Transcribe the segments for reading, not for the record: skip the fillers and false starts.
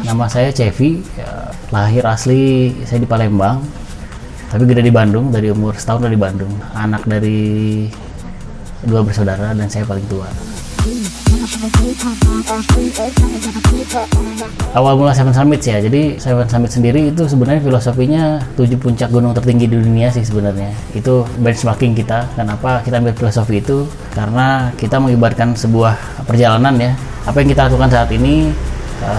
Nama saya Cevi, lahir asli saya di Palembang, tapi gede di Bandung, dari umur setahun udah di Bandung. Anak dari dua bersaudara dan saya paling tua. Awal mula Seven Summits ya, jadi Seven Summits sendiri itu sebenarnya filosofinya 7 puncak gunung tertinggi di dunia sih sebenarnya. Itu benchmarking kita. Kenapa kita ambil filosofi itu? Karena kita mengibaratkan sebuah perjalanan ya. Apa yang kita lakukan saat ini,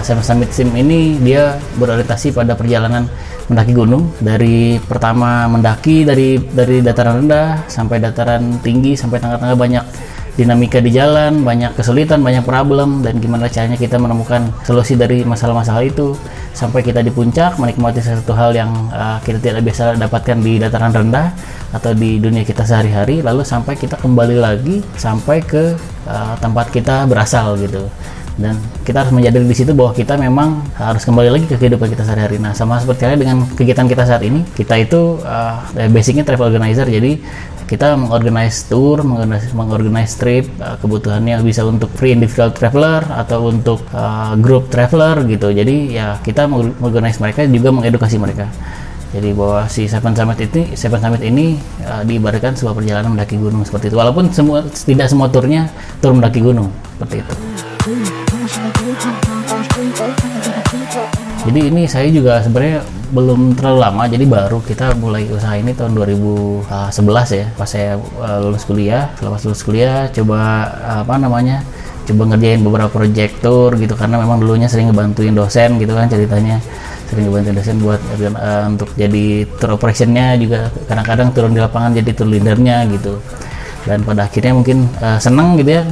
Seven Summits Team ini dia berorientasi pada perjalanan mendaki gunung. Dari pertama mendaki dari dataran rendah sampai dataran tinggi, sampai tengah-tengah banyak dinamika di jalan, banyak kesulitan, banyak problem, dan gimana caranya kita menemukan solusi dari masalah-masalah itu sampai kita di puncak menikmati sesuatu hal yang kita tidak biasa dapatkan di dataran rendah atau di dunia kita sehari-hari, lalu sampai kita kembali lagi sampai ke tempat kita berasal gitu. Dan kita harus menyadari di situ bahwa kita memang harus kembali lagi ke kehidupan kita sehari-hari. Nah, sama seperti halnya dengan kegiatan kita saat ini, kita itu basicnya travel organizer, jadi kita mengorganize tour, mengorganize trip, kebutuhannya bisa untuk free individual traveler atau untuk group traveler gitu. Jadi ya kita mengorganize mereka, juga mengedukasi mereka. Jadi bahwa si Seven Summit ini diibaratkan sebuah perjalanan mendaki gunung seperti itu. Walaupun tidak semua turnya tur mendaki gunung seperti itu. Jadi ini saya juga sebenarnya belum terlalu lama, jadi baru kita mulai usaha ini tahun 2011 ya, pas saya lulus kuliah. Setelah lulus kuliah coba coba ngerjain beberapa project tour gitu, karena memang dulunya sering ngebantuin dosen gitu kan ceritanya, sering ngebantuin dosen buat untuk jadi tour operationnya, juga kadang-kadang turun di lapangan jadi tour leadernya gitu. Dan pada akhirnya mungkin senang gitu ya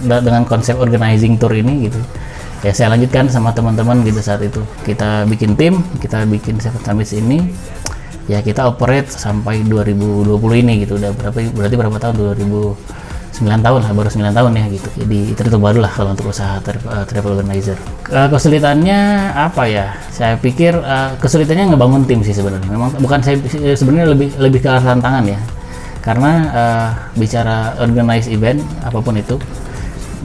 dengan konsep organizing tour ini gitu. Ya saya lanjutkan sama teman-teman gitu. Saat itu kita bikin tim, kita bikin Seven Summits ini, ya kita operate sampai 2020 ini gitu. Udah berarti berapa tahun? 9 tahun lah, baru 9 tahun ya gitu. Jadi itu baru lah kalau untuk usaha travel organizer. Kesulitannya apa ya? Saya pikir kesulitannya ngebangun tim sih sebenarnya. Memang bukan, saya sebenarnya lebih ke arah tantangan ya. Karena bicara organize event apapun itu,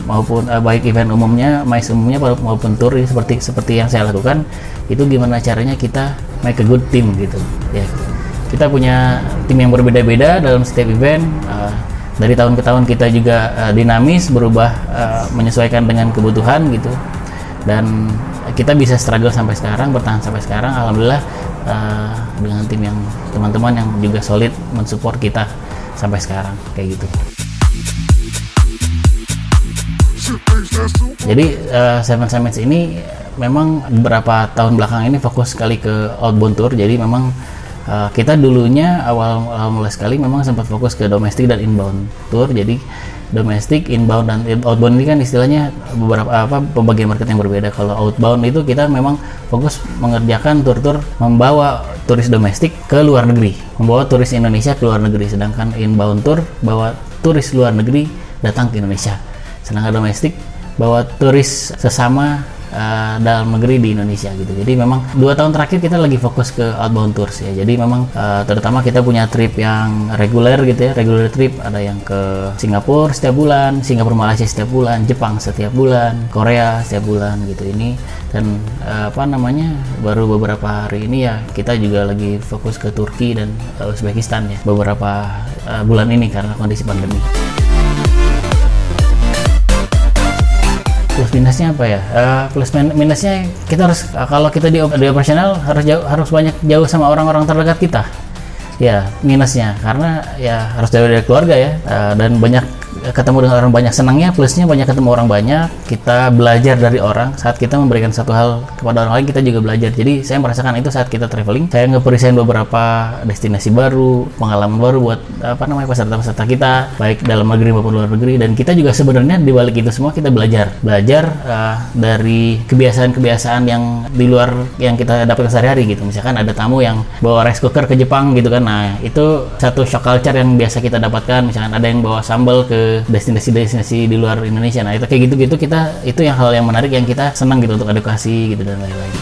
maupun baik event umumnya, MICE umumnya maupun tour seperti yang saya lakukan, itu gimana caranya kita make a good team gitu ya. Kita punya tim yang berbeda-beda dalam setiap event, dari tahun ke tahun kita juga dinamis, berubah, menyesuaikan dengan kebutuhan gitu, dan kita bisa struggle sampai sekarang, bertahan sampai sekarang, alhamdulillah, dengan tim yang teman-teman yang juga solid mensupport kita sampai sekarang kayak gitu. Jadi Seven Summits ini memang beberapa tahun belakang ini fokus sekali ke outbound tour. Jadi memang kita dulunya awal mulai sekali memang sempat fokus ke domestik dan inbound tour. Jadi domestik, inbound, dan outbound ini kan istilahnya beberapa pembagian market yang berbeda. Kalau outbound itu kita memang fokus mengerjakan tur-tur membawa turis domestik ke luar negeri, membawa turis Indonesia ke luar negeri. Sedangkan inbound tour bawa turis luar negeri datang ke Indonesia. Sedangkan domestik bawa turis sesama dalam negeri di Indonesia gitu. Jadi memang 2 tahun terakhir kita lagi fokus ke outbound tours ya. Jadi memang terutama kita punya trip yang reguler gitu ya, regular trip, ada yang ke Singapura setiap bulan, Singapura Malaysia setiap bulan, Jepang setiap bulan, Korea setiap bulan gitu ini. Dan baru beberapa hari ini ya kita juga lagi fokus ke Turki dan Uzbekistan ya beberapa bulan ini karena kondisi pandemi. Plus minusnya apa ya? Plus minusnya kita harus, kalau kita di operasional harus banyak jauh sama orang-orang terdekat kita. Ya minusnya karena ya harus jauh dari keluarga ya, dan banyak ketemu dengan orang banyak. Senangnya, plusnya banyak ketemu orang banyak, kita belajar dari orang. Saat kita memberikan satu hal kepada orang lain, kita juga belajar. Jadi saya merasakan itu saat kita traveling. Saya nge-present beberapa destinasi baru, pengalaman baru buat peserta-peserta kita, baik dalam negeri maupun luar negeri. Dan kita juga sebenarnya di balik itu semua kita belajar dari kebiasaan-kebiasaan yang di luar yang kita dapatkan sehari-hari gitu. Misalkan ada tamu yang bawa rice cooker ke Jepang gitu kan. Nah, itu satu shock culture yang biasa kita dapatkan. Misalkan ada yang bawa sambal ke destinasi-destinasi di luar Indonesia. Nah, itu kayak gitu-gitu itu hal yang menarik yang kita senang gitu untuk edukasi gitu dan lain-lain.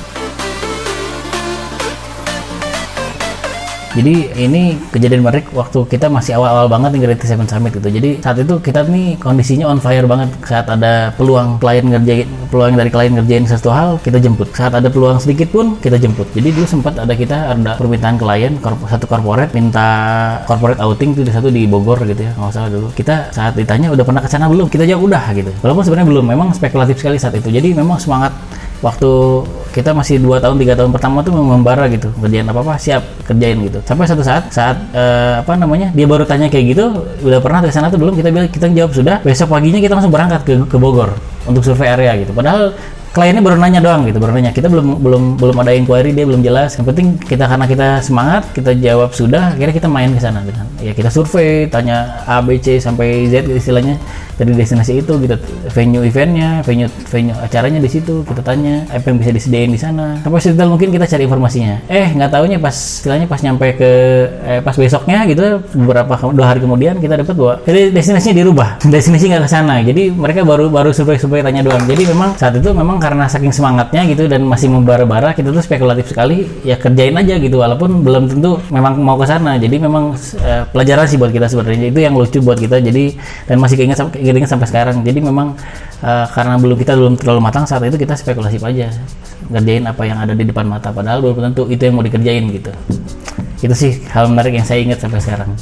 Jadi ini kejadian menarik waktu kita masih awal-awal banget nih Gravity Seven Summit gitu. Jadi saat itu kita nih kondisinya on fire banget. Saat ada peluang dari klien ngerjain sesuatu hal, kita jemput. Saat ada peluang sedikit pun kita jemput. Jadi dulu sempat ada permintaan klien satu corporate minta corporate outing itu di Bogor gitu ya, nggak salah dulu. Kita saat ditanya udah pernah ke sana belum? Kita jawab udah gitu. Walaupun sebenarnya belum, memang spekulatif sekali saat itu. Jadi memang semangat waktu kita masih 2 tahun 3 tahun pertama tuh membara gitu, kerjain apa siap kerjain gitu. Sampai satu saat dia baru tanya kayak gitu, udah pernah ke sana tuh belum? Kita jawab sudah. Besok paginya kita langsung berangkat ke Bogor untuk survei area gitu. Padahal kliennya baru nanya doang gitu, kita belum ada inquiry, dia belum jelas. Yang penting karena kita semangat, kita jawab sudah, akhirnya kita main ke sana dengan ya kita survei, tanya A, B, C sampai Z istilahnya dari destinasi itu gitu, venue eventnya, venue acaranya di situ, kita tanya apa yang bisa disediain di sana. Sampai sedetail mungkin kita cari informasinya. Nggak taunya pas nyampe pas besoknya gitu, 2 hari kemudian kita dapat bahwa jadi destinasinya dirubah, destinasi nggak ke sana. Jadi mereka baru survei tanya doang. Jadi memang saat itu karena saking semangatnya gitu dan masih membara-bara, kita tuh spekulatif sekali, ya kerjain aja gitu walaupun belum tentu memang mau ke sana. Jadi memang pelajaran sih buat kita sebenarnya, itu yang lucu buat kita. Jadi dan masih keinget sampai sekarang. Jadi memang karena kita belum terlalu matang saat itu, kita spekulasi aja ngerjain apa yang ada di depan mata, padahal belum tentu itu yang mau dikerjain gitu. Itu sih hal menarik yang saya ingat sampai sekarang.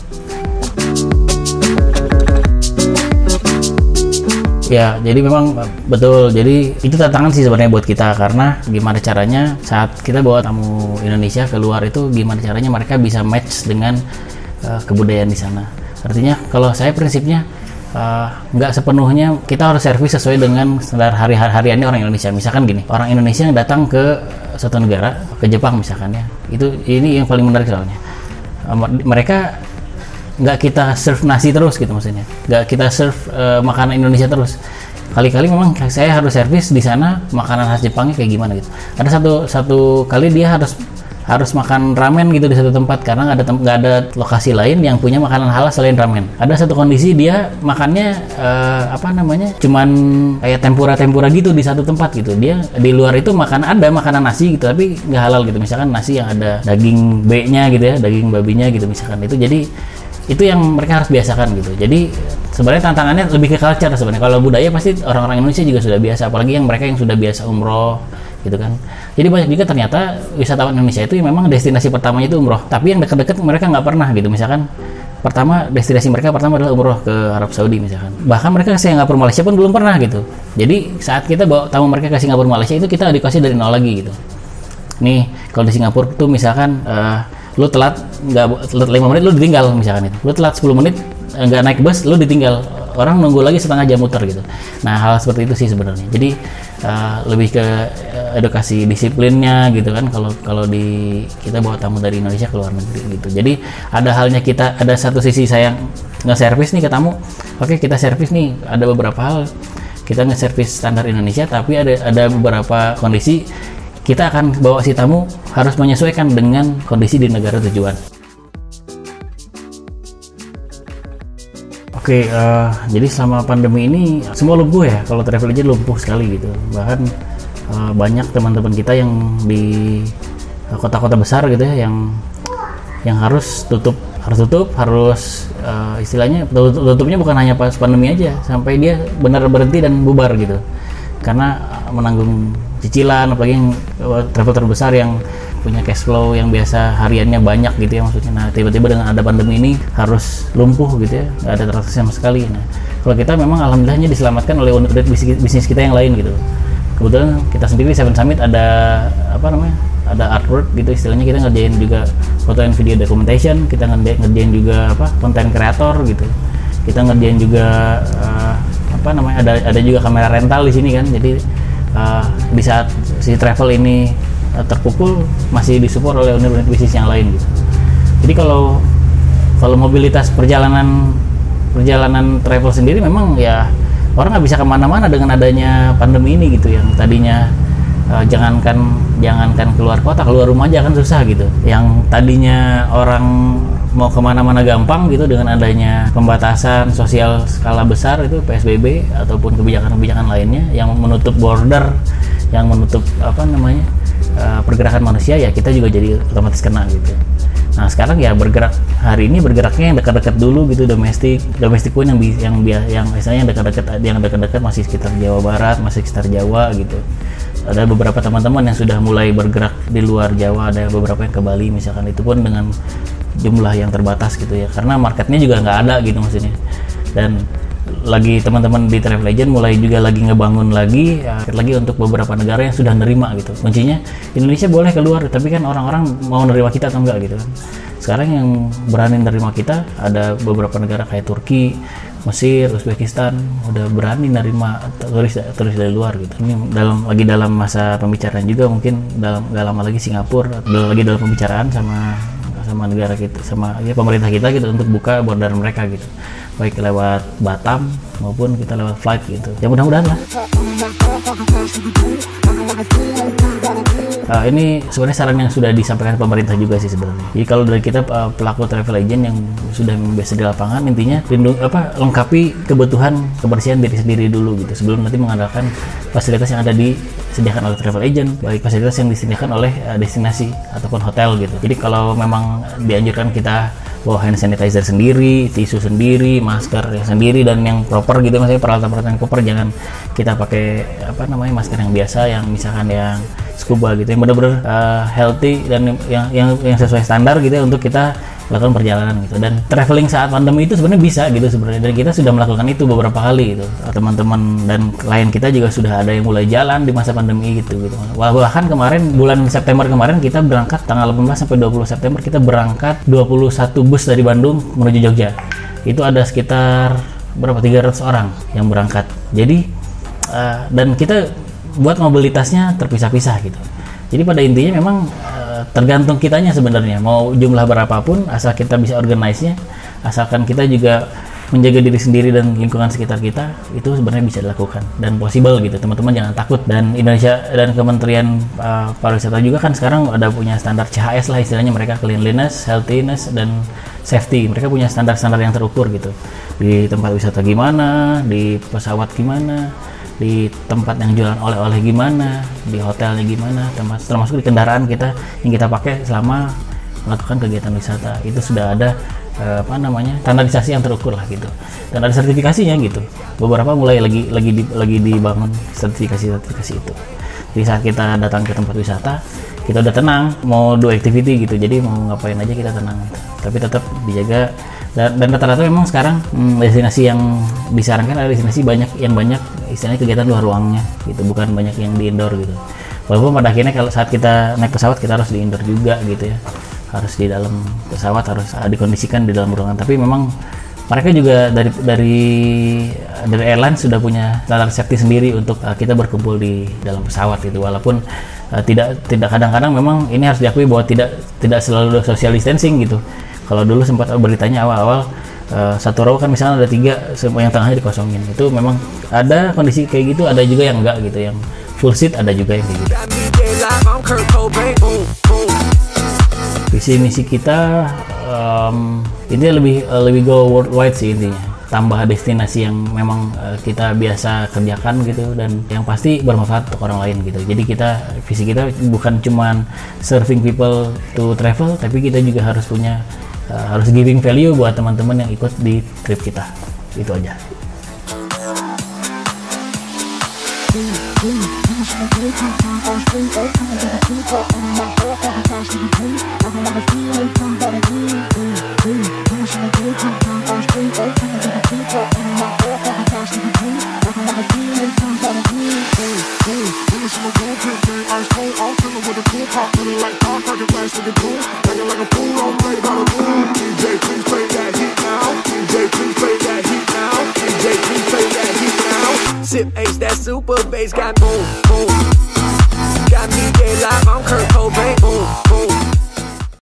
Ya, jadi memang betul. Jadi itu tantangan sih sebenarnya buat kita, karena gimana caranya saat kita bawa tamu Indonesia keluar itu, gimana caranya mereka bisa match dengan kebudayaan di sana. Artinya kalau saya prinsipnya nggak sepenuhnya kita harus servis sesuai dengan standar hariannya orang Indonesia. Misalkan gini, orang Indonesia yang datang ke suatu negara, ke Jepang misalkan ya, ini yang paling menarik soalnya. Mereka nggak kita serve nasi terus gitu, maksudnya nggak kita serve makanan Indonesia terus. Kali-kali memang saya harus servis di sana makanan khas Jepangnya kayak gimana gitu. Ada satu kali dia harus makan ramen gitu di satu tempat, karena nggak ada lokasi lain yang punya makanan halal selain ramen. Ada satu kondisi dia makannya cuman kayak tempura gitu di satu tempat gitu. Dia di luar itu ada makanan nasi gitu, tapi nggak halal gitu. Misalkan nasi yang ada daging B-nya gitu ya, daging babinya gitu misalkan. Itu yang mereka harus biasakan gitu. Jadi sebenarnya tantangannya lebih ke culture sebenarnya. Kalau budaya pasti orang-orang Indonesia juga sudah biasa, apalagi mereka yang sudah biasa umroh gitu kan. Jadi banyak juga ternyata wisatawan Indonesia itu yang memang destinasi pertamanya itu umroh, tapi yang dekat-dekat mereka nggak pernah gitu. Misalkan destinasi mereka pertama adalah umroh ke Arab Saudi misalkan. Bahkan mereka ke Singapura, Malaysia pun belum pernah gitu. Jadi saat kita bawa tamu mereka ke Singapura, Malaysia itu kita edukasi dari nol lagi gitu. Nih kalau di Singapura tuh misalkan lu telat 5 menit lu ditinggal misalkan itu. Lu telat 10 menit nggak naik bus, lu ditinggal. Orang nunggu lagi setengah jam muter gitu. Nah, hal seperti itu sih sebenarnya. Jadi lebih ke edukasi disiplinnya gitu kan, kalau kita bawa tamu dari Indonesia ke luar negeri gitu. Jadi ada satu sisi saya nge-service nih ke tamu. Oke, kita servis nih, ada beberapa hal kita nge-service standar Indonesia, tapi ada beberapa kondisi kita akan bawa si tamu harus menyesuaikan dengan kondisi di negara tujuan. Oke, jadi selama pandemi ini semua lumpuh ya. Kalau travel agent lumpuh sekali gitu. Bahkan banyak teman-teman kita yang di kota-kota besar gitu ya, yang harus istilahnya tutupnya bukan hanya pas pandemi aja, sampai dia benar berhenti dan bubar gitu. Karena menanggung cicilan, apalagi yang travel terbesar yang punya cash flow yang biasa hariannya banyak gitu ya maksudnya. Nah, tiba-tiba dengan ada pandemi ini harus lumpuh gitu ya, nggak ada transaksi sama sekali. Nah, kalau kita memang alhamdulillahnya diselamatkan oleh unit bisnis kita yang lain gitu. Kebetulan kita sendiri Seven Summit ada artwork gitu istilahnya, kita ngerjain juga foto and video documentation, kita ngerjain juga content creator gitu. Kita ngerjain juga ada juga kamera rental di sini kan. Jadi di saat si travel ini terpukul masih disupport oleh unit-unit bisnis yang lain gitu. Jadi kalau mobilitas perjalanan travel sendiri memang ya orang nggak bisa kemana-mana dengan adanya pandemi ini gitu. Yang tadinya jangankan keluar kota, keluar rumah aja kan susah gitu. Yang tadinya orang mau kemana-mana gampang gitu dengan adanya pembatasan sosial skala besar itu PSBB ataupun kebijakan-kebijakan lainnya yang menutup border, yang menutup pergerakan manusia, ya kita juga jadi otomatis kena gitu. Nah sekarang ya hari ini bergeraknya yang dekat-dekat dulu gitu, domestik pun yang misalnya yang dekat-dekat masih sekitar Jawa Barat, masih sekitar Jawa gitu. Ada beberapa teman-teman yang sudah mulai bergerak di luar Jawa, ada beberapa yang ke Bali misalkan, itu pun dengan jumlah yang terbatas gitu ya, karena marketnya juga nggak ada gitu maksudnya. Dan lagi teman-teman di Travel Legend mulai juga lagi ngebangun lagi untuk beberapa negara yang sudah nerima gitu. Kuncinya Indonesia boleh keluar, tapi kan orang-orang mau nerima kita atau enggak gitu kan. Sekarang yang berani nerima kita ada beberapa negara kayak Turki, Mesir, Uzbekistan udah berani nerima turis dari luar gitu. Ini lagi dalam masa pembicaraan juga, mungkin gak lama lagi Singapura lagi dalam pembicaraan sama negara kita, sama ya pemerintah kita gitu, untuk buka border mereka gitu, baik lewat Batam maupun kita lewat flight gitu. Ya mudah-mudahan lah. Ini sebenarnya saran yang sudah disampaikan pemerintah juga sih sebenarnya. Jadi kalau dari kita pelaku travel agent yang sudah biasa di lapangan, intinya lengkapi kebutuhan kebersihan diri sendiri dulu gitu, sebelum nanti mengandalkan fasilitas yang ada disediakan oleh travel agent, baik fasilitas yang disediakan oleh destinasi ataupun hotel gitu. Jadi kalau memang dianjurkan kita bawa hand sanitizer sendiri, tisu sendiri, masker yang sendiri dan yang proper gitu, maksudnya peralatan-peralatan yang proper, jangan kita pakai masker yang biasa, yang misalkan yang scuba gitu, yang benar-benar healthy dan yang sesuai standar gitu ya, untuk kita lakukan perjalanan gitu. Dan traveling saat pandemi itu sebenarnya bisa gitu sebenarnya, dan kita sudah melakukan itu beberapa kali gitu. Teman-teman dan klien kita juga sudah ada yang mulai jalan di masa pandemi gitu. Bahkan kemarin bulan September kemarin kita berangkat tanggal 18 sampai 20 September kita berangkat 21 bus dari Bandung menuju Jogja. Itu ada sekitar 300 orang yang berangkat. Jadi dan kita buat mobilitasnya terpisah-pisah gitu. Jadi pada intinya memang tergantung kitanya sebenarnya, mau jumlah berapapun, asal kita bisa organize-nya, asalkan kita juga menjaga diri sendiri dan lingkungan sekitar kita, itu sebenarnya bisa dilakukan dan possible gitu. Teman-teman jangan takut. Dan Indonesia dan Kementerian Pariwisata juga kan sekarang ada punya standar CHS lah istilahnya, mereka cleanliness, healthiness, dan safety. Mereka punya standar-standar yang terukur gitu. Di tempat wisata gimana, di pesawat gimana, di tempat yang jualan oleh-oleh gimana, di hotelnya gimana, termasuk di kendaraan kita yang kita pakai selama melakukan kegiatan wisata. Itu sudah ada standarisasi yang terukur lah gitu, dan ada sertifikasinya gitu. Beberapa mulai lagi dibangun sertifikasi itu. Jadi saat kita datang ke tempat wisata, kita udah tenang mau do activity gitu, jadi mau ngapain aja kita tenang, tapi tetap dijaga. Dan rata-rata memang sekarang destinasi yang disarankan adalah destinasi banyak istilahnya kegiatan luar ruangnya gitu, bukan banyak yang di indoor gitu. Walaupun pada akhirnya kalau saat kita naik pesawat kita harus di indoor juga gitu ya, harus di dalam pesawat, harus dikondisikan di dalam ruangan. Tapi memang mereka juga dari airline sudah punya standar safety sendiri untuk kita berkumpul di dalam pesawat gitu. Walaupun tidak kadang-kadang memang ini harus diakui bahwa tidak selalu social distancing gitu. Kalau dulu sempat beritanya awal-awal satu row kan misalnya ada 3, semua yang tengahnya dikosongin. Itu memang ada kondisi kayak gitu, ada juga yang enggak gitu, yang full seat ada juga yang kayak gitu. Visi misi kita ini lebih go worldwide sih intinya. Tambah destinasi yang memang kita biasa kerjakan gitu, dan yang pasti bermanfaat untuk orang lain gitu. Jadi visi kita bukan cuman serving people to travel, tapi kita juga harus giving value buat teman-teman yang ikut di trip kita. Itu aja. Sip Ace, that super bass got boom, boom. Got me dead live, I'm Kurt Cobain, boom.